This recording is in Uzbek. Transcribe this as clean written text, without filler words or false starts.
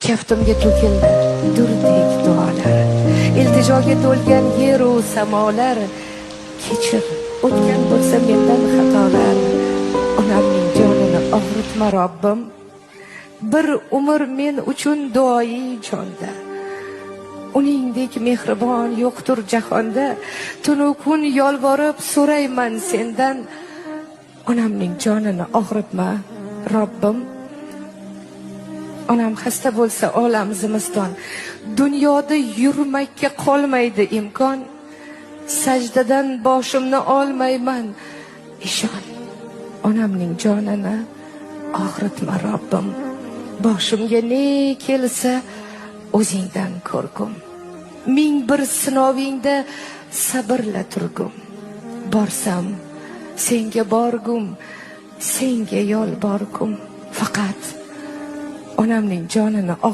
Kaftimga to'kildi durdek duolar, iltijoga to'lgan yeru samolar. Kechir, o'tgan bo'lsa mendan xatolar, onamning jonini og'ritma Robbim. Bir umr men uchun duoyi jonda, uningdek mehribon yo'qdir jahonda. Tunu kun yolvorib so'rayman sendan, onamning jonini og'ritma Robbim. Onam xasta bo'lsa olam zimiston, dunyoda yurmakka qolmaydi imkon. Sajdadan boshimni olmayman, ishon, onamning jonini og'ritma Robbim. Boshimga ne kelsa o'zingdan ko'rgum, ming bir sinovingda sabrla turgum. Borsam senga borgum, senga yolborgum, faqat onamning jonini